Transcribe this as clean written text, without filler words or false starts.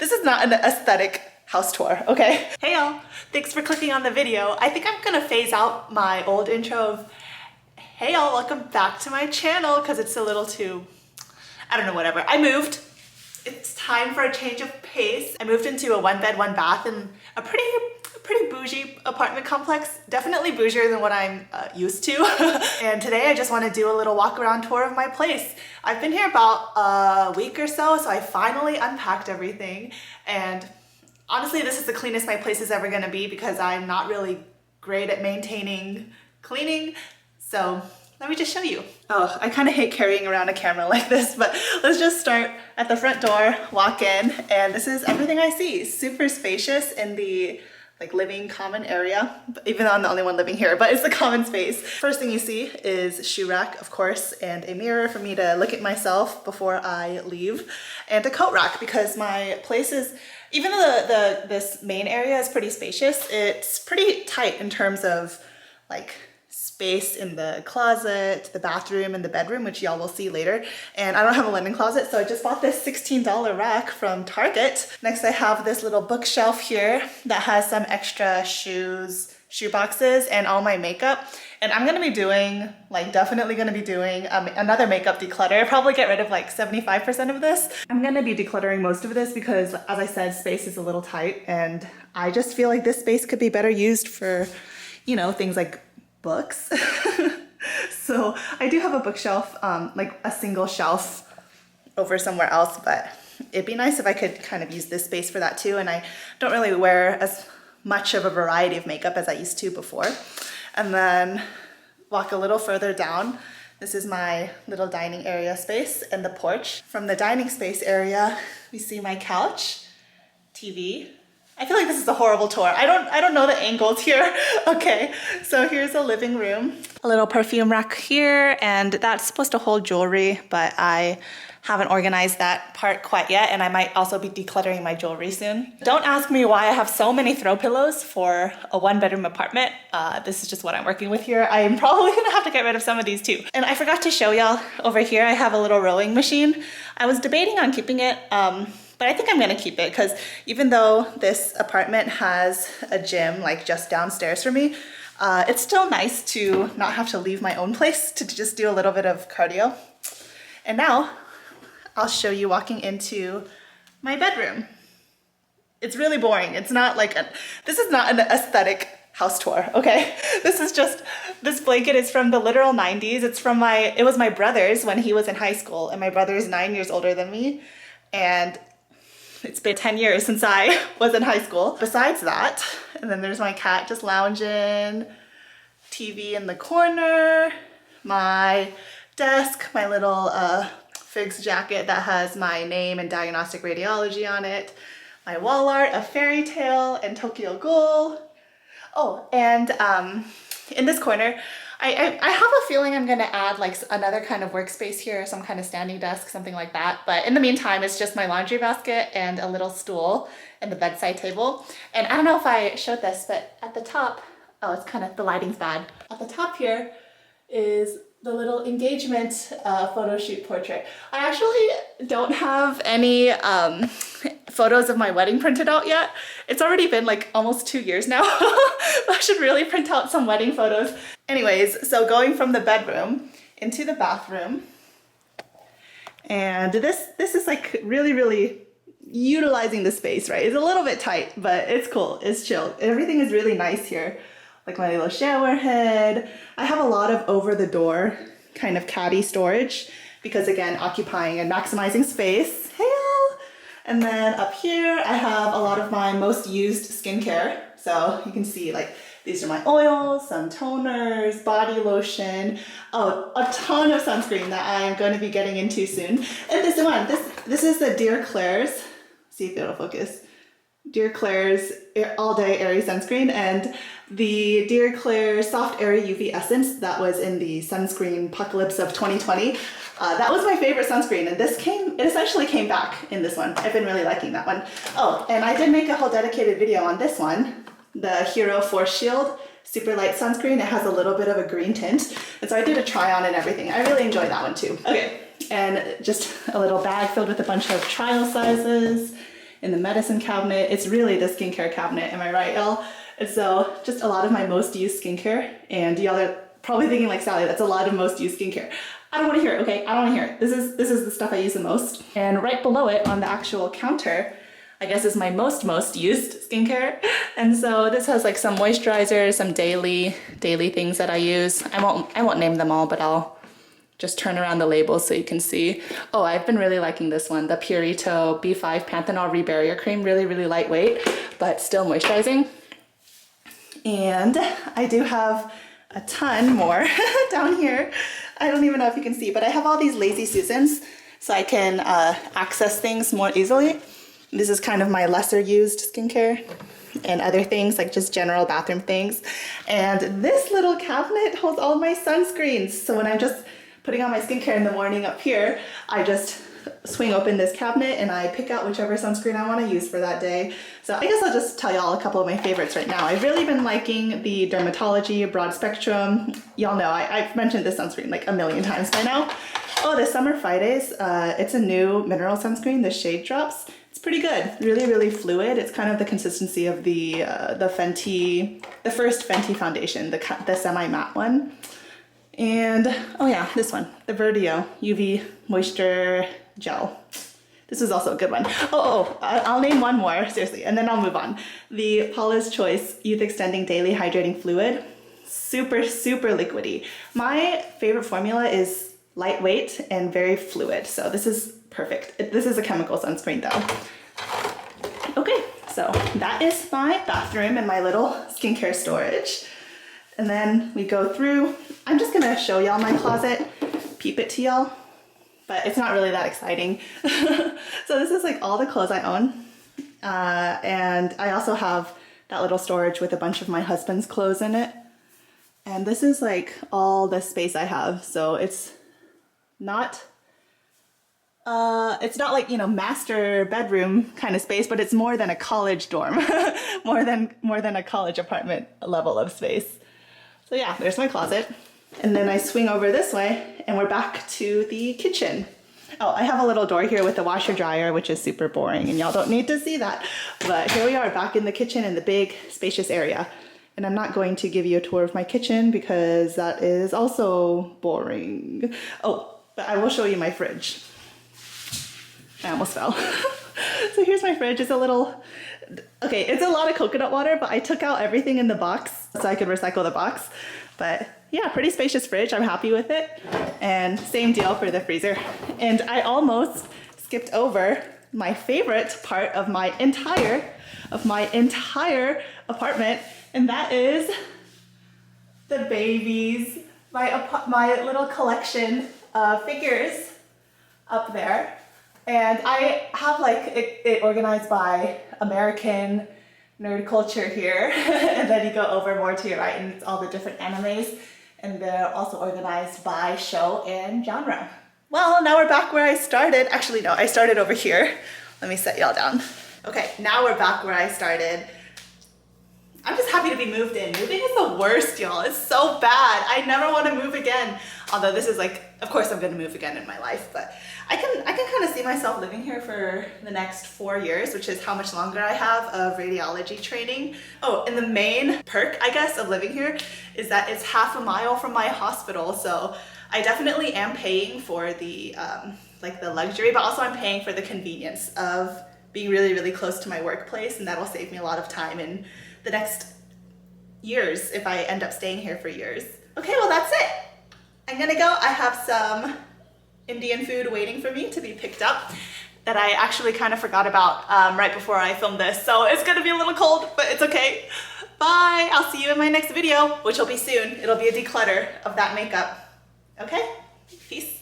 This is not an aesthetic house tour, okay? Hey y'all, thanks for clicking on the video. I think I'm gonna phase out my old intro of, hey y'all, welcome back to my channel, because it's a little too, I don't know, whatever. I moved. It's time for a change of pace. I moved into a 1-bed, 1-bath in a pretty bougie apartment complex. Definitely bougier than what I'm used to. And today I just want to do a little walk around tour of my place. I've been here about a week or so I finally unpacked everything. And honestly, this is the cleanest my place is ever gonna be because I'm not really great at maintaining cleaning. So let me just show you. Oh, I kind of hate carrying around a camera like this, but let's just start at the front door, walk in, and this is everything I see. Super spacious in the living common area, even though I'm the only one living here, but it's a common space. First thing you see is shoe rack, of course, and a mirror for me to look at myself before I leave, and a coat rack because my place is, even though this main area is pretty spacious, it's pretty tight in terms of space in the closet, the bathroom, and the bedroom, which y'all will see later. And I don't have a linen closet, so I just bought this $16 rack from Target. Next, I have this little bookshelf here that has some extra shoes, shoe boxes, and all my makeup. And I'm gonna be doing, definitely gonna be doing another makeup declutter. Probably get rid of 75% of this. I'm gonna be decluttering most of this because, as I said, space is a little tight, and I just feel like this space could be better used for, things like books. So I do have a bookshelf, a single shelf over somewhere else, but it'd be nice if I could kind of use this space for that too. And I don't really wear as much of a variety of makeup as I used to before. And then walk a little further down. This is my little dining area space and the porch. From the dining space area, we see my couch, TV. I feel like this is a horrible tour. I don't know the angles here. Okay, so here's a living room. A little perfume rack here, and that's supposed to hold jewelry, but I haven't organized that part quite yet, and I might also be decluttering my jewelry soon. Don't ask me why I have so many throw pillows for a 1-bedroom apartment. This is just what I'm working with here. I am probably gonna have to get rid of some of these too. And I forgot to show y'all over here, I have a little rowing machine. I was debating on keeping it, but I think I'm gonna keep it because even though this apartment has a gym just downstairs for me, it's still nice to not have to leave my own place to just do a little bit of cardio. And now I'll show you walking into my bedroom. It's really boring. It's not this is not an aesthetic house tour, okay? This blanket is from the literal 90s. It was my brother's when he was in high school, and my brother's 9 years older than me. And it's been 10 years since I was in high school. Besides that, and then there's my cat just lounging, TV in the corner, my desk, my little Figs jacket that has my name and Diagnostic Radiology on it, my wall art, a fairy tale, and Tokyo Ghoul. Oh, and in this corner, I have a feeling I'm gonna add another kind of workspace here, some kind of standing desk, something like that. But in the meantime, it's just my laundry basket and a little stool and the bedside table. And I don't know if I showed this, but at the top, oh, it's the lighting's bad. At the top here is the little engagement photo shoot portrait. I actually don't have any photos of my wedding printed out yet. It's already been almost 2 years now. I should really print out some wedding photos. Anyways, so going from the bedroom into the bathroom, and this is really utilizing the space, right? It's a little bit tight, but it's cool, it's chill. Everything is really nice here. My little shower head. I have a lot of over the door kind of caddy storage because, again, occupying and maximizing space. Hey y'all! And then up here I have a lot of my most used skincare. So you can see these are my oils, some toners, body lotion, oh, a ton of sunscreen that I am going to be getting into soon. And this is the Dear Claire's, see if it'll focus, Dear Claire's All Day Airy Sunscreen, and the Dear Claire Soft Airy UV Essence that was in the Sunscreen Apocalypse of 2020. That was my favorite sunscreen, and it essentially came back in this one. I've been really liking that one. Oh, and I did make a whole dedicated video on this one, the Hero Force Shield Superlight Sunscreen. It has a little bit of a green tint, and so I did a try on and everything. I really enjoyed that one too. Okay, and just a little bag filled with a bunch of trial sizes in the medicine cabinet. It's really the skincare cabinet, am I right, y'all? And so just a lot of my most used skincare, and y'all are probably thinking like, Sally, that's a lot of most used skincare. I don't want to hear it, okay? I don't want to hear it. This is the stuff I use the most. And right below it on the actual counter, I guess is my most used skincare. And so this has like some moisturizers, some daily things that I use. I won't name them all, but I'll just turn around the labels so you can see. Oh, I've been really liking this one, the Purito B5 Panthenol Rebarrier Cream. Really, really lightweight, but still moisturizing. And I do have a ton more down here. I don't even know if you can see, but I have all these Lazy Susans so I can access things more easily. This is kind of my lesser used skincare and other things like just general bathroom things. And this little cabinet holds all my sunscreens. So when I'm just putting on my skincare in the morning up here, I just swing open this cabinet and I pick out whichever sunscreen I want to use for that day. So I guess I'll just tell y'all a couple of my favorites right now. I've really been liking the Dermatology Broad Spectrum. Y'all know I've mentioned this sunscreen like a million times by now. Oh, the Summer Fridays, it's a new mineral sunscreen, the Shade Drops. It's pretty good, really, really fluid. It's kind of the consistency of the Fenty, the first Fenty foundation, the semi-matte one. And, oh yeah, this one, the Verdio UV Moisture Gel. This is also a good one. I'll name one more, seriously, and then I'll move on. The Paula's Choice Youth Extending Daily Hydrating Fluid. Super, super liquidy. My favorite formula is lightweight and very fluid, so this is perfect. This is a chemical sunscreen though. Okay, so that is my bathroom and my little skincare storage. And then we go through, I'm just gonna show y'all my closet, peep it to y'all, but it's not really that exciting. So this is like all the clothes I own. And I also have that little storage with a bunch of my husband's clothes in it. And this is like all the space I have. So it's not like, you know, master bedroom kind of space, but it's more than a college dorm, more than a college apartment level of space. So yeah, there's my closet. And then I swing over this way and we're back to the kitchen. Oh, I have a little door here with a washer dryer, which is super boring and y'all don't need to see that. But here we are back in the kitchen in the big spacious area. And I'm not going to give you a tour of my kitchen because that is also boring. Oh, but I will show you my fridge. I almost fell. So here's my fridge. It's a little, okay, it's a lot of coconut water, but I took out everything in the box so I could recycle the box. But yeah, pretty spacious fridge. I'm happy with it. And same deal for the freezer. And I almost skipped over my favorite part of my entire apartment, and that is the babies. My little collection of figures up there. And I have like it organized by American nerd culture here. And then you go over more to your right and it's all the different animes. And they're also organized by show and genre. Well, now we're back where I started. Actually, no, I started over here. Let me set y'all down. Okay, now we're back where I started. I'm just happy to be moved in. Moving is the worst, y'all. It's so bad. I never want to move again. Although this is like, of course I'm going to move again in my life, but I can kind of see myself living here for the next 4 years, which is how much longer I have of radiology training. Oh, and the main perk, I guess, of living here is that it's half a mile from my hospital. So I definitely am paying for the, like the luxury, but also I'm paying for the convenience of being really, really close to my workplace. And that'll save me a lot of time in the next years if I end up staying here for years. Okay, well that's it. I'm gonna go. I have some Indian food waiting for me to be picked up that I actually kind of forgot about right before I filmed this. So it's gonna be a little cold, but it's okay. Bye, I'll see you in my next video, which will be soon. It'll be a declutter of that makeup. Okay, peace.